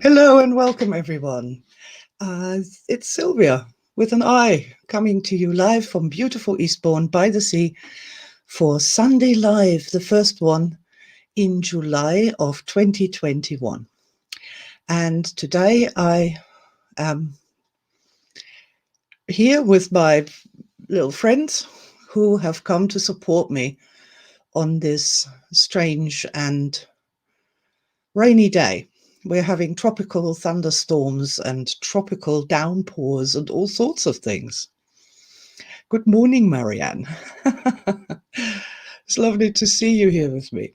Hello and welcome, everyone. It's Sylvia with an I coming to you live from beautiful Eastbourne by the sea for Sunday Live, the first one in July of 2021. And today I am here with my little friends who have come to support me on this strange and rainy day. We're having tropical thunderstorms and tropical downpours and all sorts of things. Good morning, Marianne. It's lovely to see you here with me.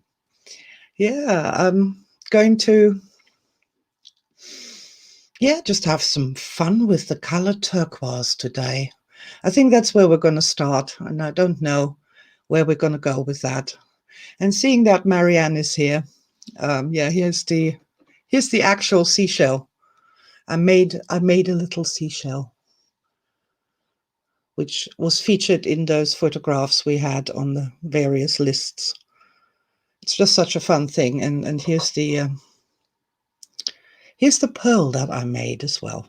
Yeah, I'm going to just have some fun with the color turquoise today. I think that's where we're going to start, and I don't know where we're going to go with that. And seeing that Marianne is here, here's the actual seashell. I made a little seashell, which was featured in those photographs we had on the various lists. It's just such a fun thing, and here's the pearl that I made as well.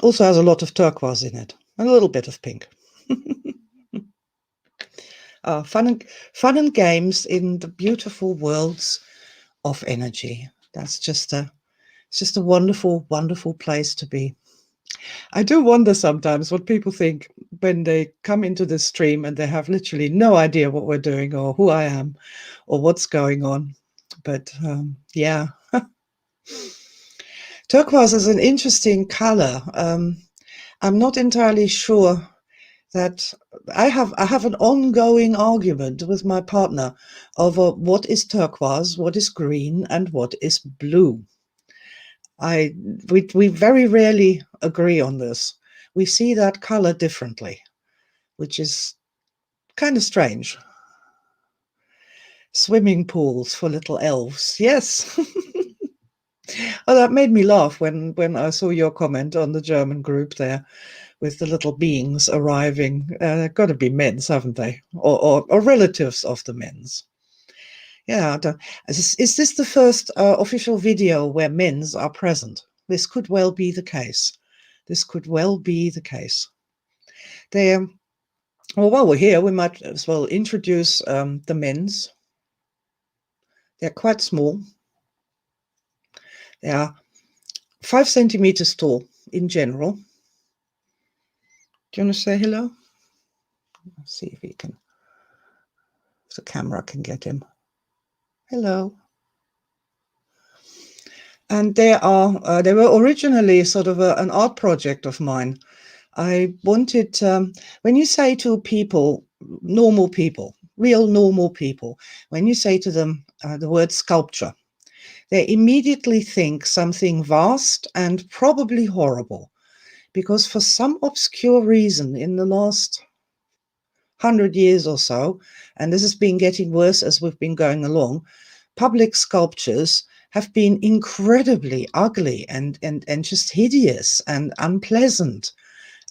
Also has a lot of turquoise in it, and a little bit of pink. Fun and games in the beautiful worlds of energy. It's just a wonderful, wonderful place to be. I do wonder sometimes what people think when they come into this stream and they have literally no idea what we're doing or who I am or what's going on. But yeah. Turquoise is an interesting color. I'm not entirely sure that I have an ongoing argument with my partner over what is turquoise, what is green, and what is blue. We very rarely agree on this. We see that color differently, which is kind of strange. Swimming pools for little elves. Yes. Oh, that made me laugh when I saw your comment on the German group there with the little beings arriving. Got to be men's, haven't they? Or relatives of the men's. Yeah. Is this the first official video where men's are present? This could well be the case. This could well be the case. Well, while we're here, we might as well introduce the men's. They're quite small. They are 5 centimeters tall in general. Do you want to say hello? Let's see if the camera can get him. Hello. And they were originally sort of an art project of mine. I wanted, when you say to people, normal people, real normal people, when you say to them the word sculpture, they immediately think something vast and probably horrible, because for some obscure reason in the last 100 years or so, and this has been getting worse as we've been going along, public sculptures have been incredibly ugly and just hideous and unpleasant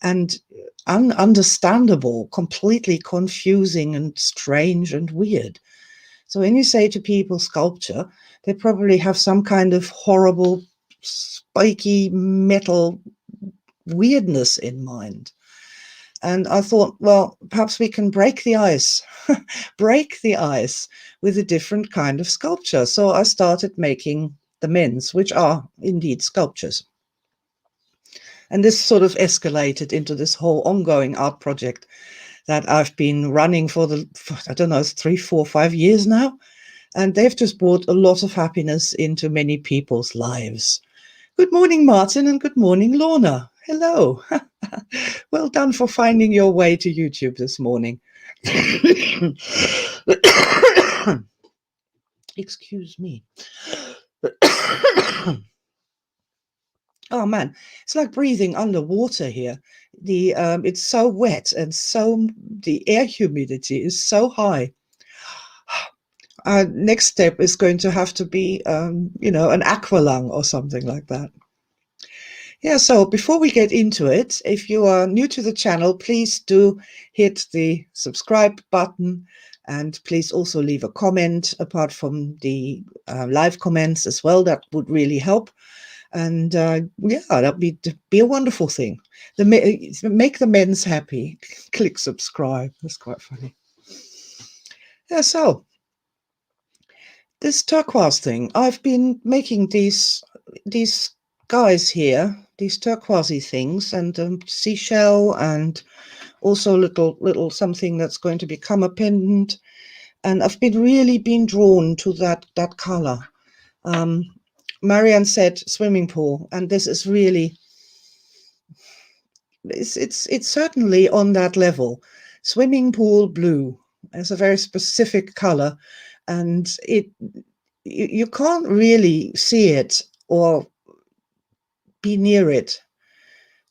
and ununderstandable, completely confusing and strange and weird. So when you say to people sculpture, they probably have some kind of horrible, spiky metal weirdness in mind. And I thought, well, perhaps we can break the ice, break the ice with a different kind of sculpture. So I started making the men's, which are indeed sculptures. And this sort of escalated into this whole ongoing art project that I've been running for I don't know, 3, 4, 5 years now. And they've just brought a lot of happiness into many people's lives. Good morning, Martin, and good morning, Lorna. Hello. Well done for finding your way to YouTube this morning. Excuse me. Oh man, it's like breathing underwater here. It's so wet and the air humidity is so high. Our next step is going to have to be, an aqualung or something like that. Yeah, so before we get into it, if you are new to the channel, please do hit the subscribe button And please also leave a comment apart from the live comments as well. That would really help. And yeah, that'd be a wonderful thing. Make the men's happy. Click subscribe. That's quite funny. Yeah, so this turquoise thing, I've been making these guys here, these turquoisey things, and seashell, and also little something that's going to become a pendant. And I've been drawn to that color. Marianne said swimming pool, and this is really it's certainly on that level. Swimming pool blue is a very specific color, and you can't really see it or be near it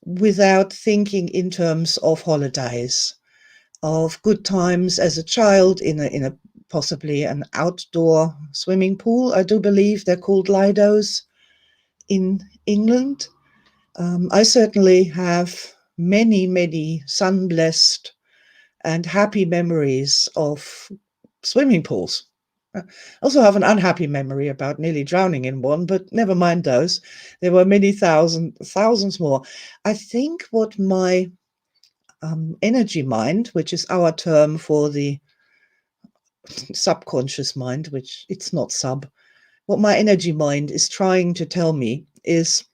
without thinking in terms of holidays, of good times as a child in a possibly an outdoor swimming pool. I do believe they're called lidos in England. I certainly have many sun-blessed and happy memories of swimming pools. I also have an unhappy memory about nearly drowning in one, but never mind those. There were many thousands more. I think what my energy mind, which is our term for the subconscious mind, which it's not sub, what my energy mind is trying to tell me is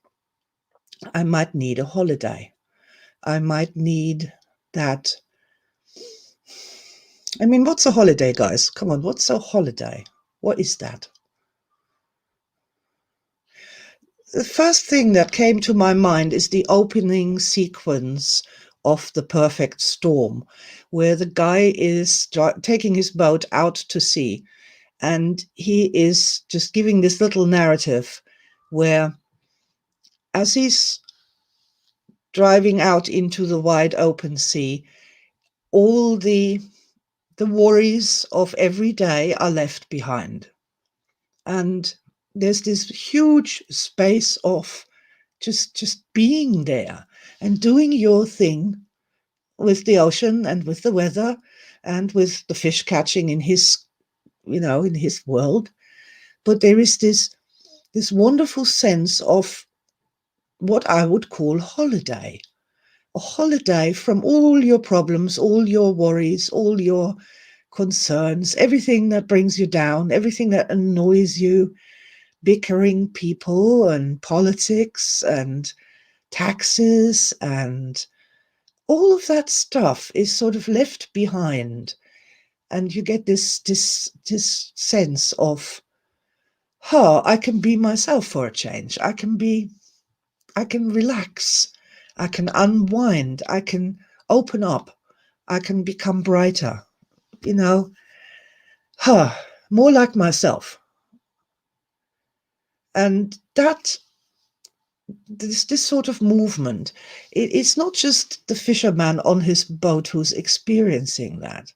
I might need a holiday. I might need that. I mean, what's a holiday, guys? Come on, what's a holiday? What is that? The first thing that came to my mind is the opening sequence of The Perfect Storm, where the guy is taking his boat out to sea, and he is just giving this little narrative where, as he's driving out into the wide open sea, all the worries of every day are left behind. And there's this huge space of just being there and doing your thing with the ocean and with the weather and with the fish catching in his, in his world. But there is this wonderful sense of what I would call holiday. A holiday from all your problems, all your worries, all your concerns, everything that brings you down, everything that annoys you, bickering people and politics and taxes, and all of that stuff is sort of left behind. And you get this sense of, I can be myself for a change. I can relax. I can unwind. I can open up. I can become brighter. You know, more like myself. And that this sort of movement, it's not just the fisherman on his boat who's experiencing that,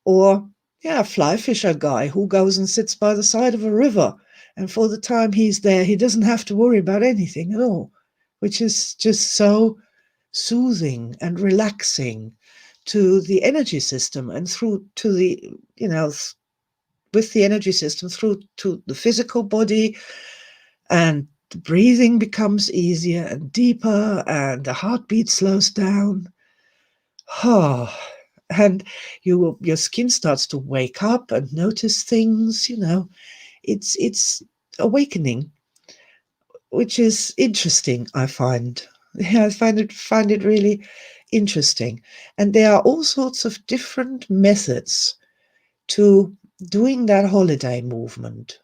or a fly fisher guy who goes and sits by the side of a river, and for the time he's there, he doesn't have to worry about anything at all, which is just so soothing and relaxing to the energy system, and through to the, with the energy system through to the physical body, and the breathing becomes easier and deeper, and the heartbeat slows down. And your skin starts to wake up and notice things. It's awakening, which is interesting. I find, I find it really interesting, and there are all sorts of different methods to doing that holiday movement.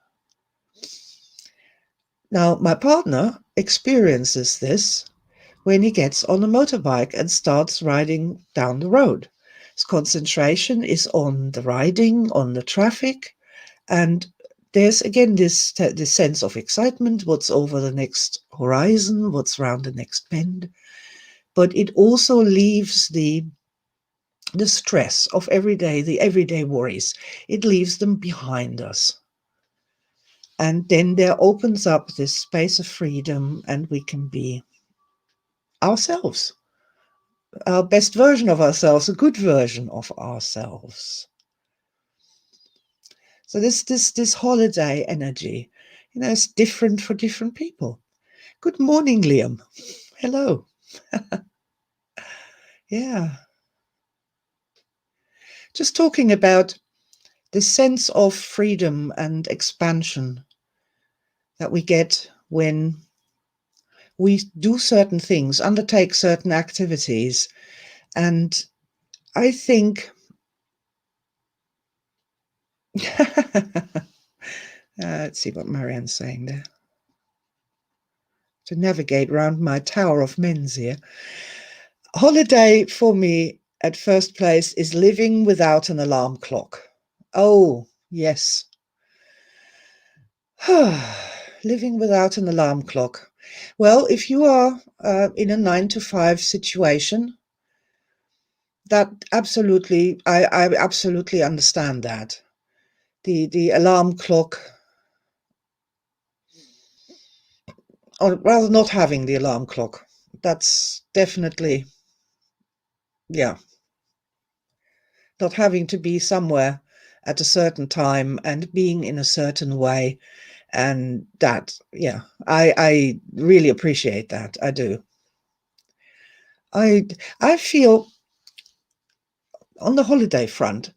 Now, my partner experiences this when he gets on a motorbike and starts riding down the road. His concentration is on the riding, on the traffic, and there's again this sense of excitement, what's over the next horizon, what's round the next bend. But it also leaves the stress of the everyday worries. It leaves them behind us. And then there opens up this space of freedom, and we can be ourselves, our best version of ourselves, a good version of ourselves. So this holiday energy, it's different for different people. Good morning, Liam. Hello. Yeah. Just talking about the sense of freedom and expansion that we get when we do certain things, undertake certain activities. And I think, let's see what Marianne's saying there. To navigate round my tower of men's here. Holiday for me at first place is living without an alarm clock. Oh, yes. Living without an alarm clock. Well, if you are in a 9 to 5 situation, that absolutely, I absolutely understand that. The alarm clock, or rather not having the alarm clock, that's definitely, yeah, not having to be somewhere at a certain time and being in a certain way. And that, yeah, I really appreciate that. I do. I I feel on the holiday front,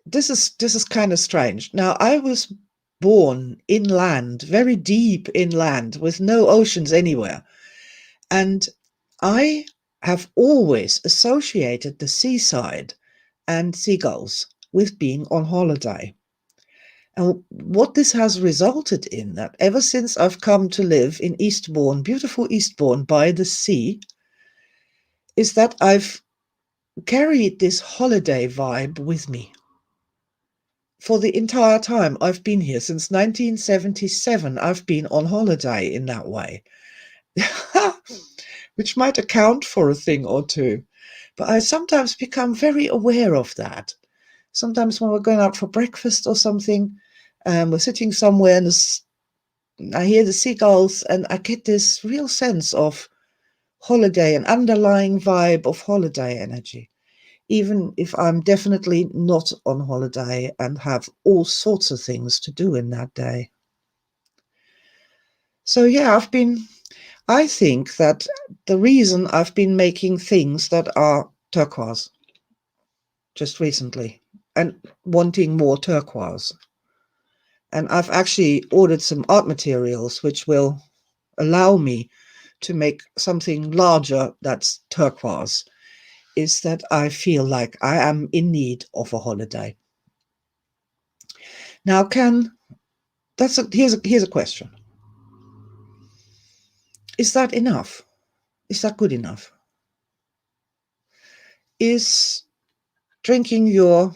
this is kind of strange. Now, I was born inland, very deep inland, with no oceans anywhere. And I have always associated the seaside and seagulls with being on holiday. And what this has resulted in, that ever since I've come to live in Eastbourne, beautiful Eastbourne by the sea, is that I've carried this holiday vibe with me for the entire time I've been here. Since 1977, I've been on holiday in that way, which might account for a thing or two. But I sometimes become very aware of that. Sometimes when we're going out for breakfast or something, we're sitting somewhere and I hear the seagulls and I get this real sense of holiday, an underlying vibe of holiday energy, even if I'm definitely not on holiday and have all sorts of things to do in that day. So, yeah, I think that the reason I've been making things that are turquoise just recently and wanting more turquoise. And I've actually ordered some art materials which will allow me to make something larger that's turquoise, is that I feel like I am in need of a holiday. Now, here's a question. Is that enough? Is that good enough? Is drinking your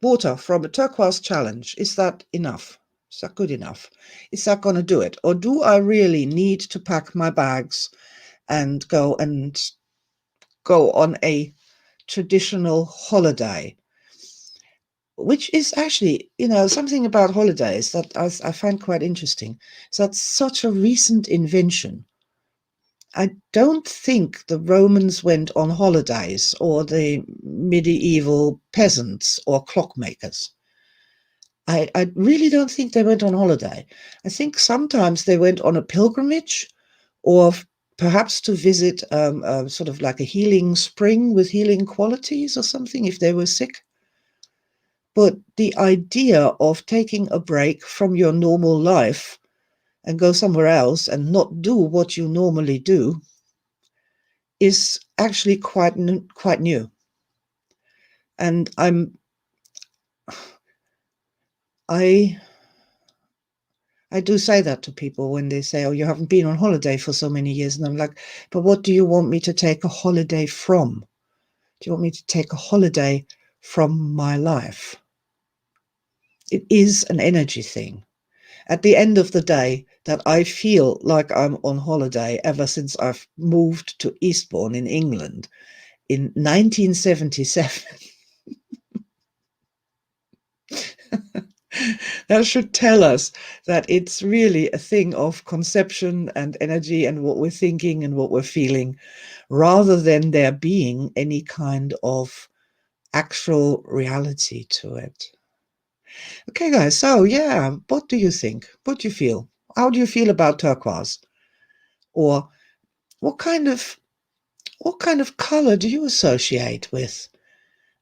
water from a turquoise challenge, is that enough? Is that good enough? Is that going to do it? Or do I really need to pack my bags and go on a traditional holiday? Which is actually, something about holidays that I find quite interesting. So that's such a recent invention. I don't think the Romans went on holidays, or the medieval peasants or clockmakers. I really don't think they went on holiday. I think sometimes they went on a pilgrimage, or perhaps to visit sort of like a healing spring with healing qualities or something if they were sick. But the idea of taking a break from your normal life and go somewhere else and not do what you normally do is actually quite new. And I I do say that to people when they say, "Oh, you haven't been on holiday for so many years," and I'm like, "But what do you want me to take a holiday from? Do you want me to take a holiday from my life?" It is an energy thing. At the end of the day, that I feel like I'm on holiday ever since I've moved to Eastbourne in England in 1977. That should tell us that it's really a thing of conception and energy and what we're thinking and what we're feeling, rather than there being any kind of actual reality to it. Okay, guys. So yeah, what do you think? What do you feel? How do you feel about turquoise? Or what kind of what kind of color do you associate with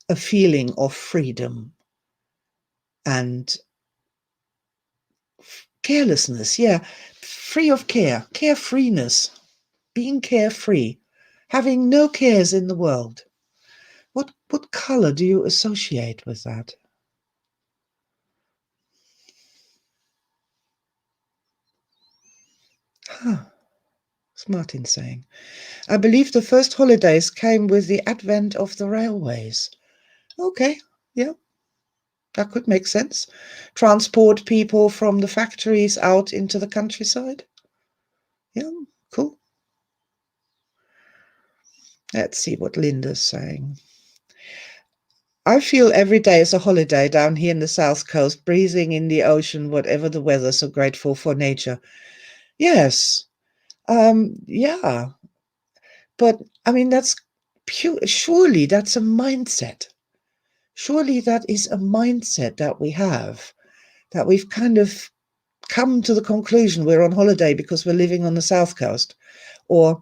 a feeling of freedom and carelessness? Yeah, free of care, carefreeness, being carefree, having no cares in the world. What color do you associate with that? Huh, what's Martin saying? I believe the first holidays came with the advent of the railways. Okay, yeah, that could make sense. Transport people from the factories out into the countryside. Yeah, cool. Let's see what Linda's saying. I feel every day is a holiday down here in the South Coast, breathing in the ocean, whatever the weather, so grateful for nature. Yes, yeah, but I mean, that's pure, surely that's a mindset. Surely that is a mindset that we have, that we've kind of come to the conclusion we're on holiday because we're living on the South Coast or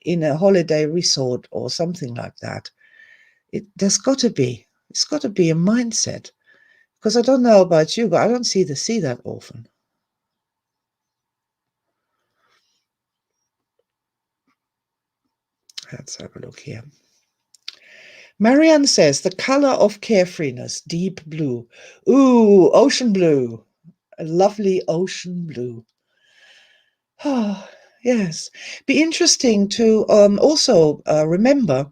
in a holiday resort or something like that. There's got to be, it's got to be a mindset. Because I don't know about you, but I don't see the sea that often. Let's have a look here. Marianne says the color of carefreeness, deep blue. Ooh, ocean blue. A lovely ocean blue. Oh, yes. Be interesting to also remember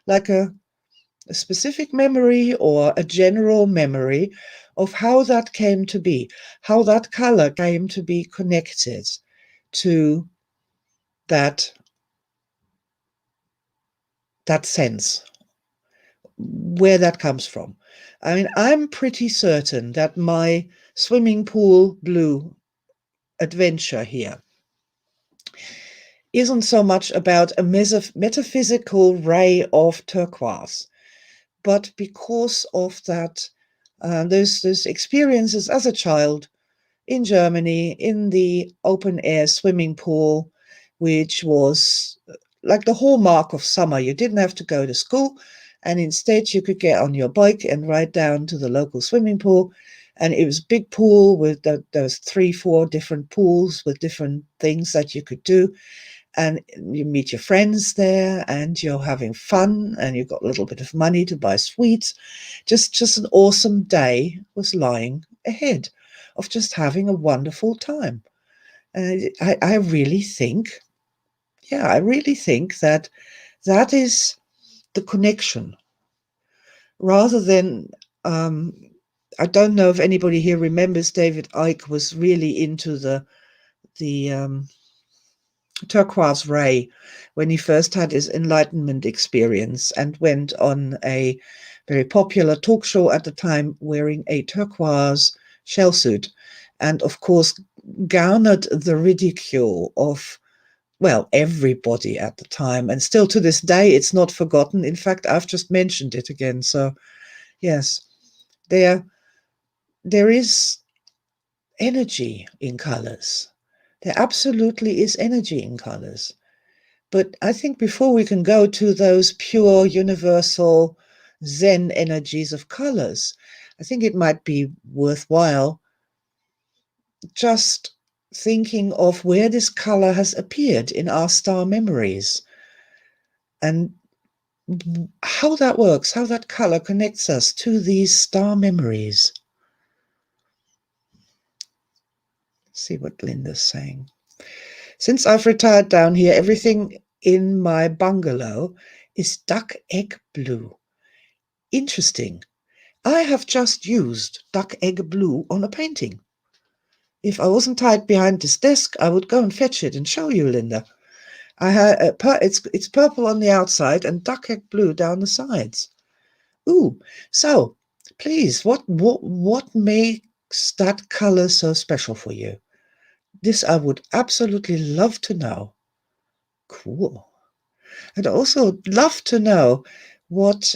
like a specific memory or a general memory of how that came to be, how that color came to be connected to that that sense, where that comes from. I mean, I'm pretty certain that my swimming pool blue adventure here isn't so much about a metaphysical ray of turquoise, but because of that, those experiences as a child in Germany in the open air swimming pool, which was like the hallmark of summer. You didn't have to go to school, and instead you could get on your bike and ride down to the local swimming pool. And it was a big pool with those 3, 4 different pools with different things that you could do. And you meet your friends there, and you're having fun, and you've got a little bit of money to buy sweets. Just an awesome day was lying ahead of just having a wonderful time. And I really think, yeah, I really think that that is the connection rather than, um, I don't know if anybody here remembers David Icke was really into the turquoise ray when he first had his enlightenment experience and went on a very popular talk show at the time wearing a turquoise shell suit, and of course garnered the ridicule of, well, everybody at the time, and still to this day it's not forgotten. In fact, I've just mentioned it again. So yes, there there is energy in colors. There absolutely is energy in colors. But I think before we can go to those pure universal Zen energies of colors, I think it might be worthwhile just thinking of where this color has appeared in our star memories and how that works, how that color connects us to these star memories. Let's see what Linda's saying. Since I've retired down here, everything in my bungalow is duck egg blue. Interesting. I have just used duck egg blue on a painting. If I wasn't tied behind this desk, I would go and fetch it and show you, Linda. I had it's purple on the outside and duck egg blue down the sides. Ooh, so please, what makes that color so special for you? This I would absolutely love to know. Cool. I'd also love to know what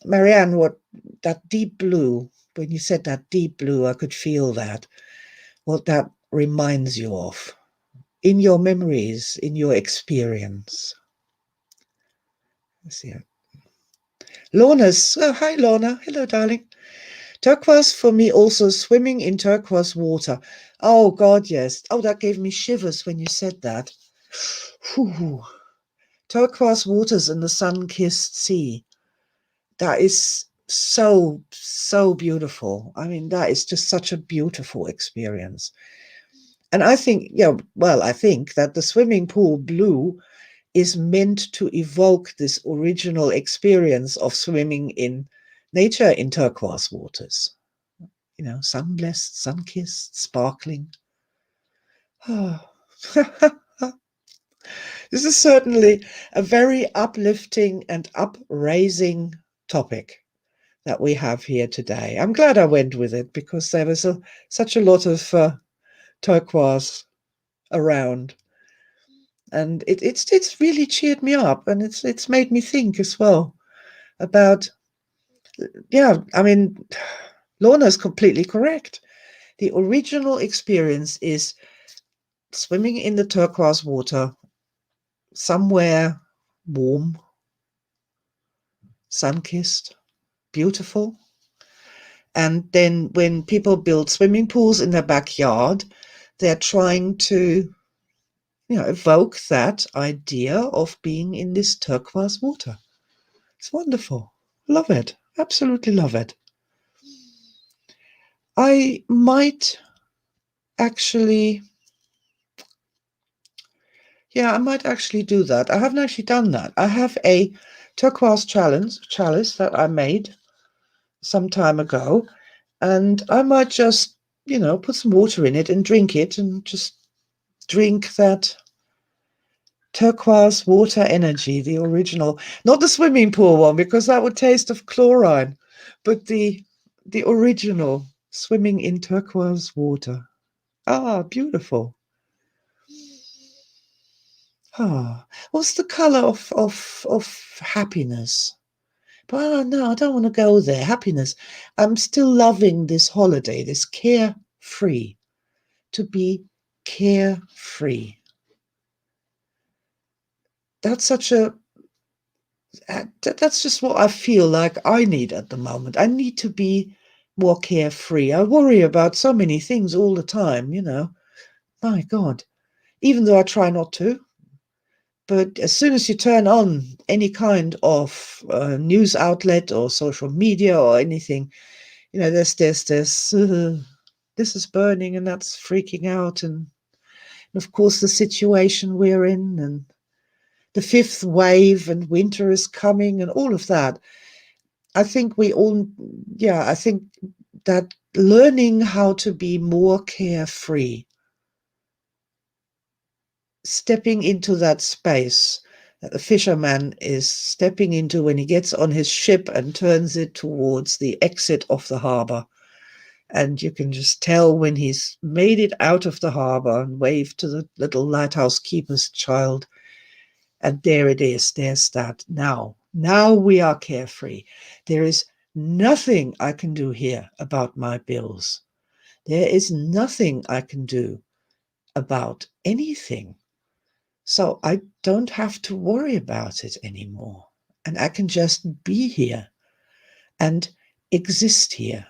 Marianne, what that deep blue, when you said that deep blue, I could feel that, what that reminds you of in your memories, in your experience. Let's see. Lorna's, oh, hi Lorna. Hello, darling. Turquoise for me also swimming in turquoise water. Oh God, yes. Oh, that gave me shivers when you said that. Whew. Turquoise waters in the sun-kissed sea. That is so, so beautiful. I mean, that is just such a beautiful experience. And I think, well, I think that the swimming pool blue is meant to evoke this original experience of swimming in nature in turquoise waters. Sun-blessed, sun-kissed, sparkling. Oh. This is certainly a very uplifting and upraising topic that we have here today. I'm glad I went with it because there was such a lot of turquoise around, and it's really cheered me up, and it's made me think as well about, I mean, Lorna's completely correct. The original experience is swimming in the turquoise water somewhere warm, sun-kissed, beautiful. And then when people build swimming pools in their backyard, they're trying to, evoke that idea of being in this turquoise water. It's wonderful. Love it. Absolutely love it. I might actually, I might actually do that. I haven't actually done that. I have a turquoise chalice that I made some time ago, and I might just, put some water in it and drink it and just drink that turquoise water energy, the original, not the swimming pool one, because that would taste of chlorine, but the original swimming in turquoise water. Ah, beautiful. Ah, what's the color of happiness? But no, I don't want to go there. Happiness. I'm still loving this holiday, this carefree, to be carefree. That's such a that's just what I feel like I need at the moment. I need to be more carefree. I worry about so many things all the time, My God, even though I try not to. But as soon as you turn on any kind of news outlet or social media or anything, there's this is burning and that's freaking out, and of course the situation we're in, and the fifth wave, and winter is coming, and all of that. I think I think that learning how to be more carefree, stepping into that space that the fisherman is stepping into when he gets on his ship and turns it towards the exit of the harbor. And you can just tell when he's made it out of the harbor and waved to the little lighthouse keeper's child. And there it is. There's that. Now we are carefree. There is nothing I can do here about my bills. There is nothing I can do about anything. So I don't have to worry about it anymore. And I can just be here and exist here.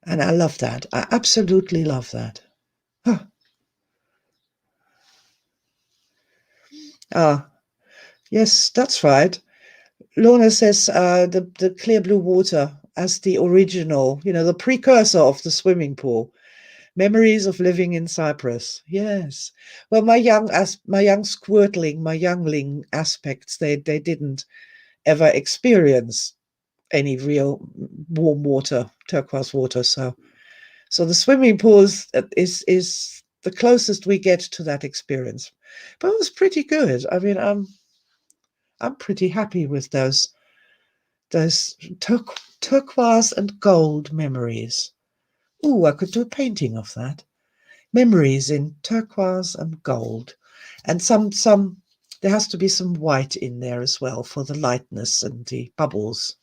And I love that. I absolutely love that. Huh. Ah, yes, that's right. Lorna says the clear blue water as the original, the precursor of the swimming pool. Memories of living in Cyprus. Yes. Well, my young squirtling, my youngling aspects, they didn't ever experience any real warm water, turquoise water. So the swimming pool is the closest we get to that experience. But it was pretty good. I mean, I'm pretty happy with those turquoise and gold memories. Ooh, I could do a painting of that. Memories in turquoise and gold, and some there has to be some white in there as well for the lightness and the bubbles,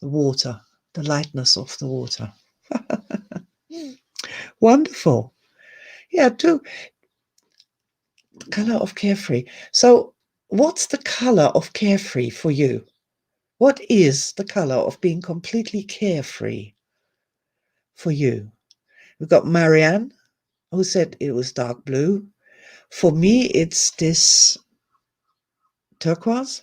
the water. the lightness of the water. Wonderful. Yeah, too. Color of carefree. So, what's the color of carefree for you? What is the color of being completely carefree for you? We've got Marianne, who said it was dark blue. For me, it's this turquoise.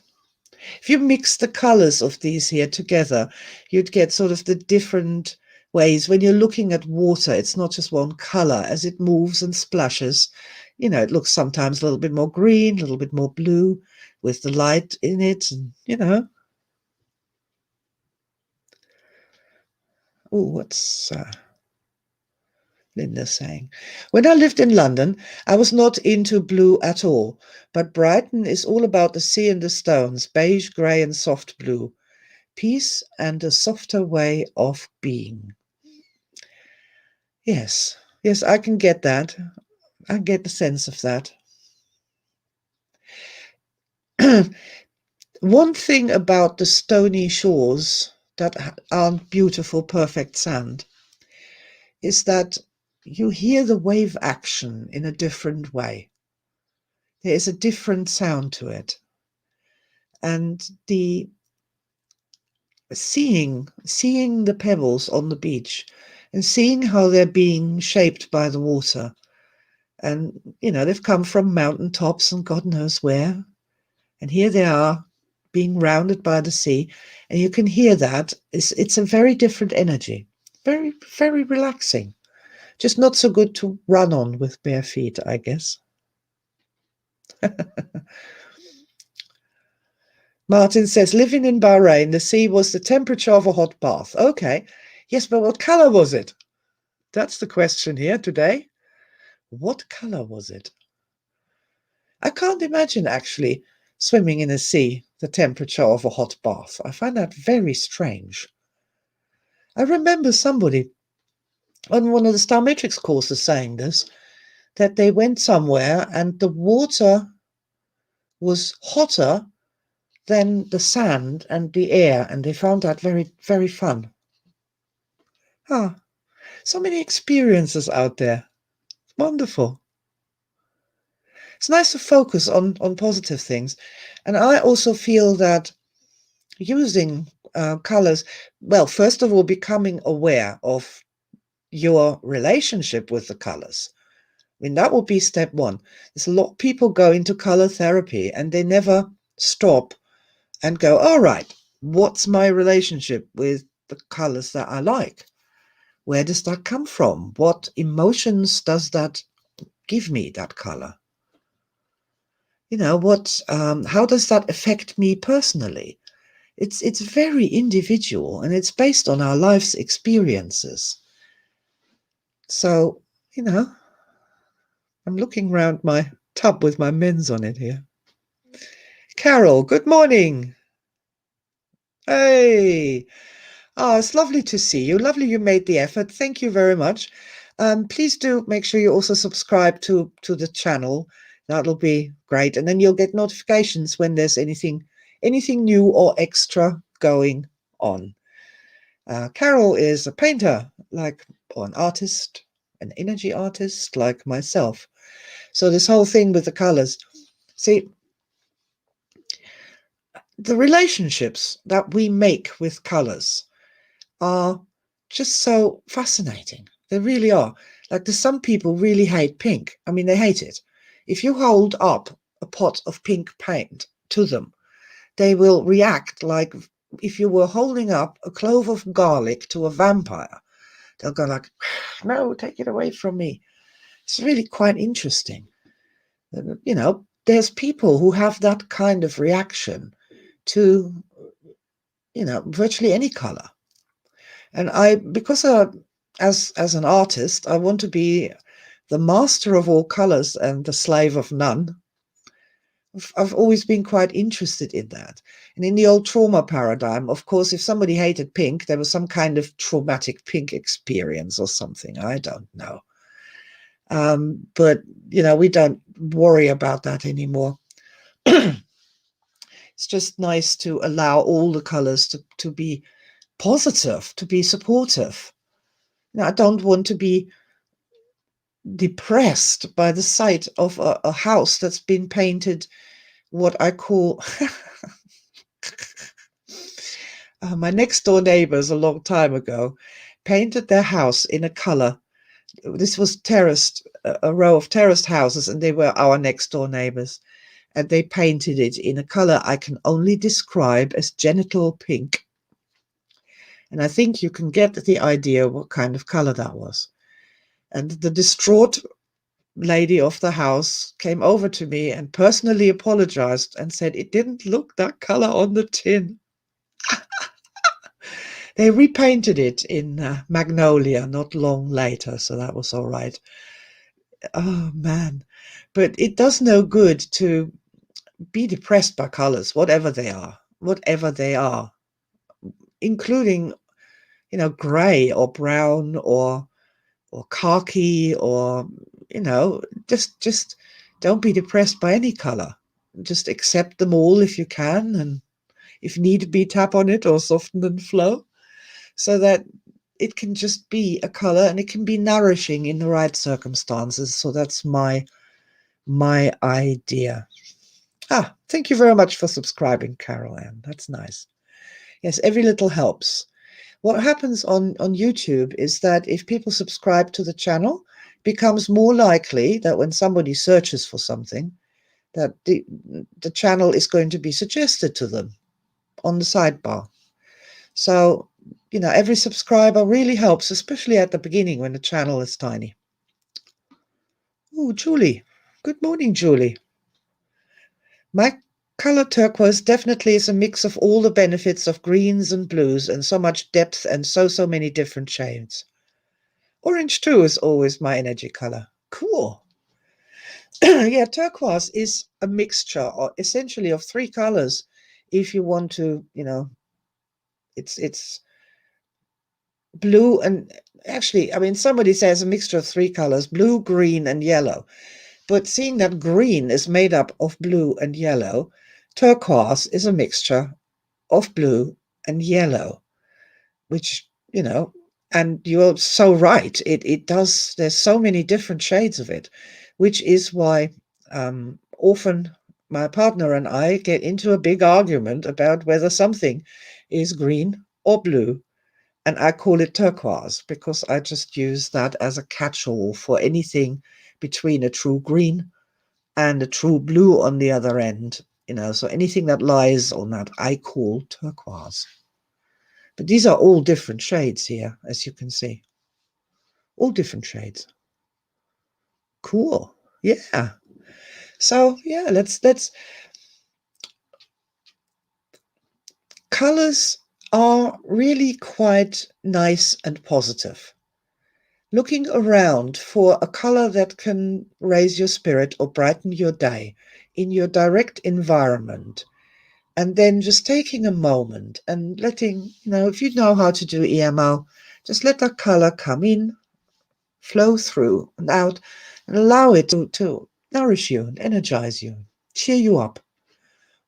If you mix the colors of these here together, you'd get sort of the different ways. When you're looking at water, it's not just one color. As it moves and splashes, you know, it looks sometimes a little bit more green, a little bit more blue with the light in it. And, you know, oh, what's Linda saying? When I lived in London, I was not into blue at all, but Brighton is all about the sea and the stones, beige, grey, and soft blue. Peace and a softer way of being. Yes, yes, I can get that. I get the sense of that. One thing about the stony shores that aren't beautiful, perfect sand is that you hear the wave action in a different way. There is a different sound to it. And the seeing the pebbles on the beach and seeing how they're being shaped by the water. And, you know, they've come from mountain tops and God knows where. And here they are being rounded by the sea. And you can hear that. It's a very different energy. Very, very relaxing. Just not so good to run on with bare feet, I guess. Martin says, living in Bahrain, the sea was the temperature of a hot bath. Okay. Yes, but what color was it? That's the question here today. What color was it? I can't imagine actually swimming in a sea the temperature of a hot bath. I find that very strange. I remember somebody on one of the Star Matrix courses saying this, that they went somewhere and the water was hotter than the sand and the air, and they found that very, very fun. Ah, so many experiences out there. Wonderful. It's nice to focus on positive things. And I also feel that using colors, well, first of all, becoming aware of your relationship with the colors. I mean, that would be step one. There's a lot of people go into color therapy and they never stop and go, all right, what's my relationship with the colors that I like? Where does that come from? What emotions does that give me, that color? You know, how does that affect me personally? It's very individual and it's based on our life's experiences. So, you know, I'm looking round my tub with my men's on it here. Carol, good morning. Hey. Oh, it's lovely to see you. Lovely you made the effort. Thank you very much. Please do make sure you also subscribe to the channel. That'll be great. And then you'll get notifications when there's anything new or extra going on. Carol is a painter, or an artist, an energy artist like myself. So this whole thing with the colors. See, the relationships that we make with colors are just so fascinating. They really are. Like, there's some people really hate pink. I mean, they hate it. If you hold up a pot of pink paint to them, they will react like if you were holding up a clove of garlic to a vampire. They'll go like, no, take it away from me. It's really quite interesting. You know, there's people who have that kind of reaction to, you know, virtually any color. And because as an artist, I want to be the master of all colors and the slave of none. I've always been quite interested in that. And in the old trauma paradigm, of course, if somebody hated pink, there was some kind of traumatic pink experience or something. I don't know. But, you know, we don't worry about that anymore. It's just nice to allow all the colors to be positive, to be supportive. I don't want to be depressed by the sight of a house that's been painted what I call my next door neighbors a long time ago painted their house in a color. This was terraced, a row of terraced houses, and they were our next door neighbors. And they painted it in a color I can only describe as genital pink. And I think you can get the idea what kind of color that was. And the distraught lady of the house came over to me and personally apologized and said it didn't look that color on the tin. They repainted it in magnolia not long later, so that was all right. Oh man, but it does no good to be depressed by colors, whatever they are, including gray or brown or khaki or just don't be depressed by any color. Just accept them all if you can, and if need be, tap on it or soften and flow, so that it can just be a color and it can be nourishing in the right circumstances. So that's my idea. Thank you very much for subscribing, Carol Ann. That's nice. Yes, every little helps. What happens on YouTube is that if people subscribe to the channel, it becomes more likely that when somebody searches for something, that the channel is going to be suggested to them on the sidebar. So, every subscriber really helps, especially at the beginning when the channel is tiny. Oh, Julie. Good morning, Julie. My color turquoise definitely is a mix of all the benefits of greens and blues and so much depth and so many different shades. Orange too is always my energy color. Cool. Yeah, turquoise is a mixture or essentially of three colors. If you want to, it's blue and actually, I mean, somebody says a mixture of three colors, blue, green, and yellow. But seeing that green is made up of blue and yellow, turquoise is a mixture of blue and yellow, which, and you're so right. It does, there's so many different shades of it, which is why often my partner and I get into a big argument about whether something is green or blue. And I call it turquoise because I just use that as a catch-all for anything between a true green and a true blue on the other end. So anything that lies on that, I call turquoise. But these are all different shades here, as you can see. All different shades. Cool. Yeah. So yeah, let's colors are really quite nice and positive. Looking around for a color that can raise your spirit or brighten your day in your direct environment, and then just taking a moment and letting, if you know how to do EMO, just let that color come in, flow through and out, and allow it to nourish you and energize you, cheer you up,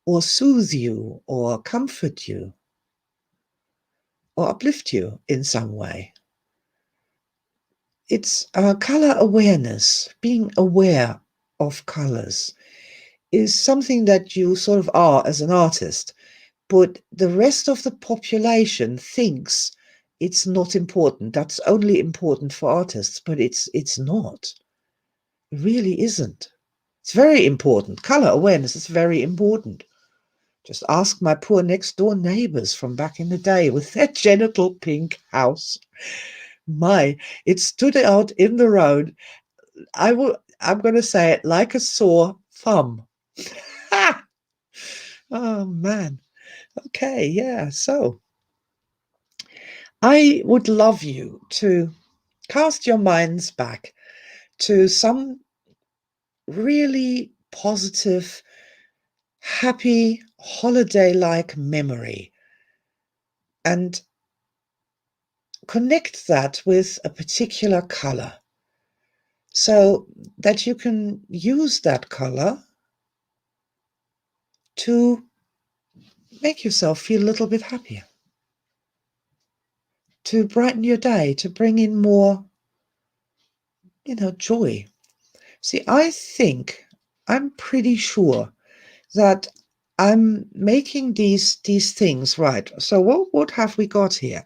or soothe you, or comfort you, or uplift you in some way. It's color awareness, being aware of colors is something that you sort of are as an artist, but the rest of the population thinks it's not important. That's only important for artists, but it's not. It really isn't. It's very important. Color awareness is very important. Just ask my poor next door neighbors from back in the day with their genital pink house. It stood out in the road. I'm going to say it like a sore thumb. Ha! Oh man. Okay, yeah. So I would love you to cast your minds back to some really positive, happy, holiday-like memory and connect that with a particular color so that you can use that color to make yourself feel a little bit happier. to brighten your day, to bring in more, joy. See, I'm pretty sure that I'm making these things right. So what have we got here?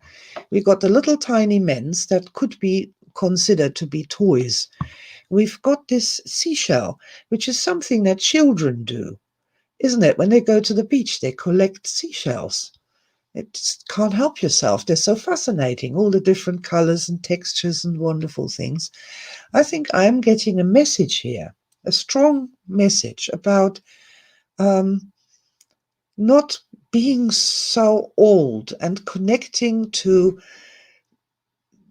We got the little tiny mens that could be considered to be toys. We've got this seashell, which is something that children do, isn't it? When they go to the beach, they collect seashells. It just can't help yourself. They're so fascinating, all the different colors and textures and wonderful things. I think I'm getting a message here, a strong message about not being so old and connecting to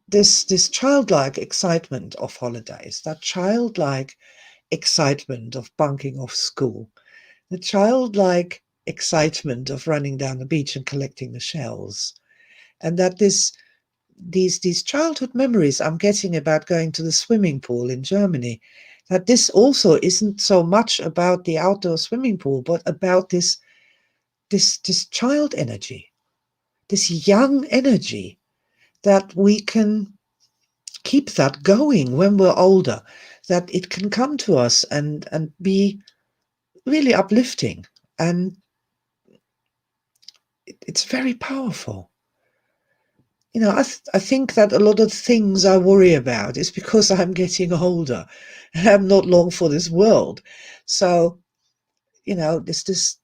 this childlike excitement of holidays, that childlike excitement of bunking off school, the childlike excitement of running down the beach and collecting the shells, and that these childhood memories I'm getting about going to the swimming pool in Germany, that this also isn't so much about the outdoor swimming pool, but about this child energy, this young energy, that we can keep that going when we're older, that it can come to us and be really uplifting. And it's very powerful. I think that a lot of things I worry about is because I'm getting older and I'm not long for this world. So, this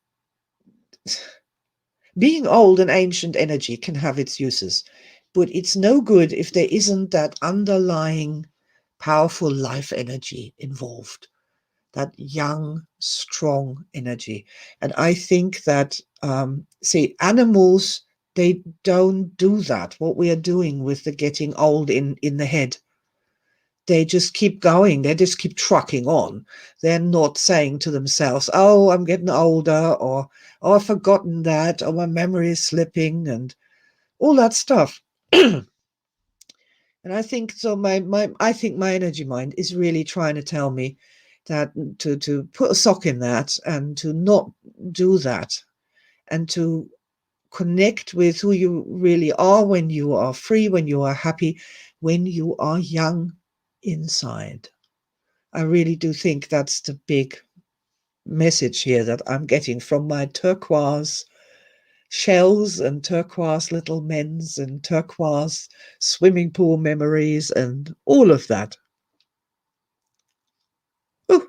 being old and ancient energy can have its uses, but it's no good if there isn't that underlying powerful life energy involved, that young, strong energy. And I think that, see, animals, they don't do that, what we are doing with the getting old in the head. They just keep going. They just keep trucking on. They're not saying to themselves, oh, I'm getting older, or, oh, I've forgotten that, or my memory is slipping, and all that stuff. And I think so. I think my energy mind is really trying to tell me that to put a sock in that and to not do that, and to connect with who you really are when you are free, when you are happy, when you are young inside. I really do think that's the big message here that I'm getting from my turquoise shells and turquoise little men's and turquoise swimming pool memories and all of that. Ooh.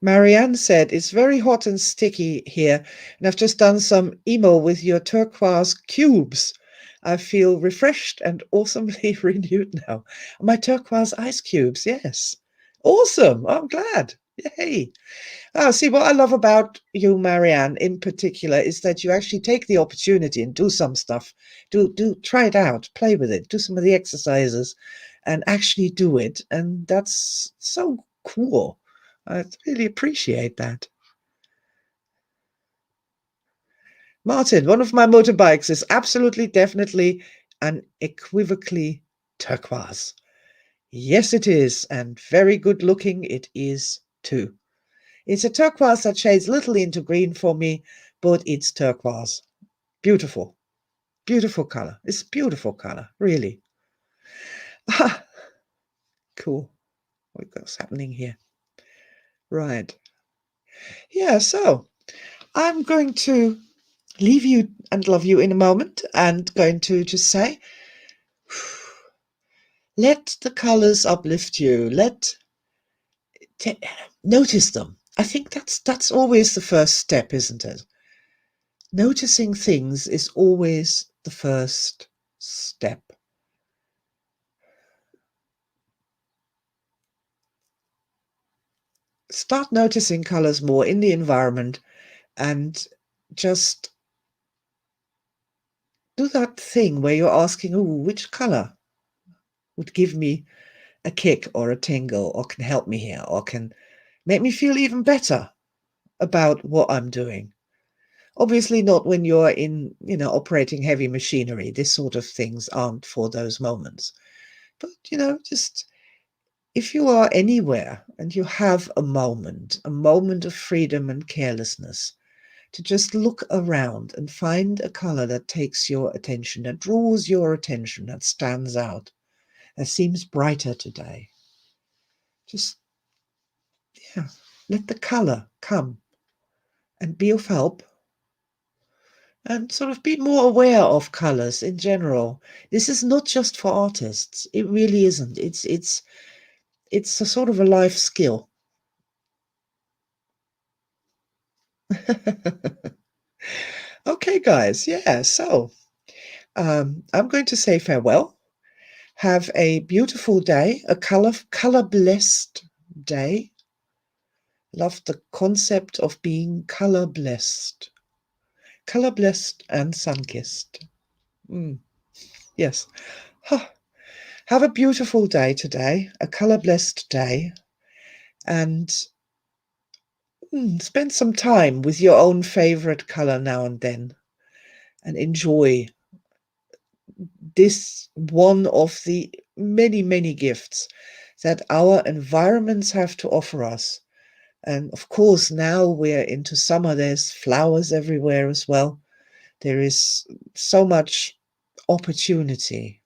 Marianne said, it's very hot and sticky here, and I've just done some emo with your turquoise cubes. I feel refreshed and awesomely renewed now. My turquoise ice cubes, yes. Awesome. I'm glad. Yay. Oh, see, what I love about you, Marianne, in particular, is that you actually take the opportunity and do some stuff. Do try it out, play with it, do some of the exercises, and actually do it. And that's so cool. I really appreciate that. Martin, one of my motorbikes is absolutely, definitely, unequivocally turquoise. Yes, it is, and very good looking it is too. It's a turquoise that shades little into green for me, but it's turquoise. Beautiful. Beautiful color. It's a beautiful color, really. Ah, cool. What's happening here? Right. Yeah, so I'm going to leave you and love you in a moment, and going to just say, let the colors uplift you. T- Notice them. I think that's always the first step, isn't it? Noticing things is always the first step. Start noticing colors more in the environment, and just do that thing where you're asking, oh, which color would give me a kick or a tingle, or can help me here, or can make me feel even better about what I'm doing. Obviously not when you're in, operating heavy machinery. This sort of things aren't for those moments. But, just if you are anywhere and you have a moment of freedom and carelessness, to just look around and find a color that takes your attention, that draws your attention, that stands out, that seems brighter today. Just, yeah, let the color come and be of help, and sort of be more aware of colors in general. This is not just for artists. It really isn't. It's a sort of a life skill. Okay, guys. Yeah. So I'm going to say farewell. Have a beautiful day, a color blessed day. Love the concept of being color blessed and sun kissed. Yes. Huh. Have a beautiful day today, a color blessed day, and spend some time with your own favorite color now and then, and enjoy this one of the many, many gifts that our environments have to offer us. And of course, now we're into summer, there's flowers everywhere as well. There is so much opportunity.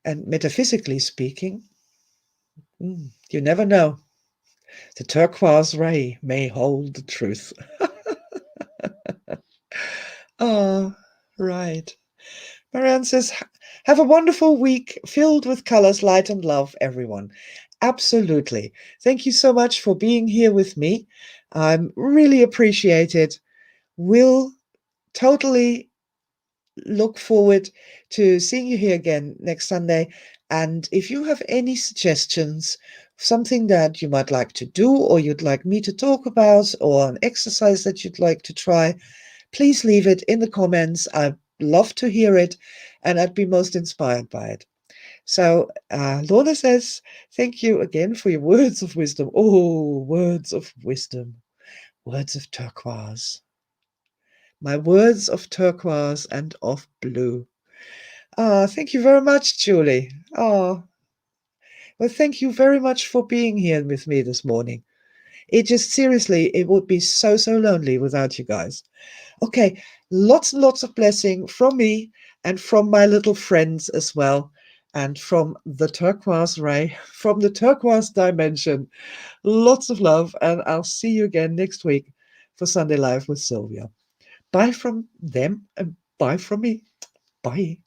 And metaphysically speaking, you never know. The turquoise ray may hold the truth. Ah, right. Marianne says, have a wonderful week filled with colors, light, and love, everyone. Absolutely. Thank you so much for being here with me. I'm really appreciate it. Will totally look forward to seeing you here again next Sunday. And if you have any suggestions, something that you might like to do, or you'd like me to talk about, or an exercise that you'd like to try, please leave it in the comments. I'd love to hear it, and I'd be most inspired by it. So Lorna says, thank you again for your words of wisdom. Oh, words of wisdom. Words of turquoise. My words of turquoise and of blue. Ah, thank you very much, Julie. Ah, well, thank you very much for being here with me this morning. It just seriously, it would be so, so lonely without you guys. Okay, lots and lots of blessing from me and from my little friends as well, and from the turquoise ray, from the turquoise dimension. Lots of love, and I'll see you again next week for Sunday Live with Sylvia. Bye from them and bye from me. Bye.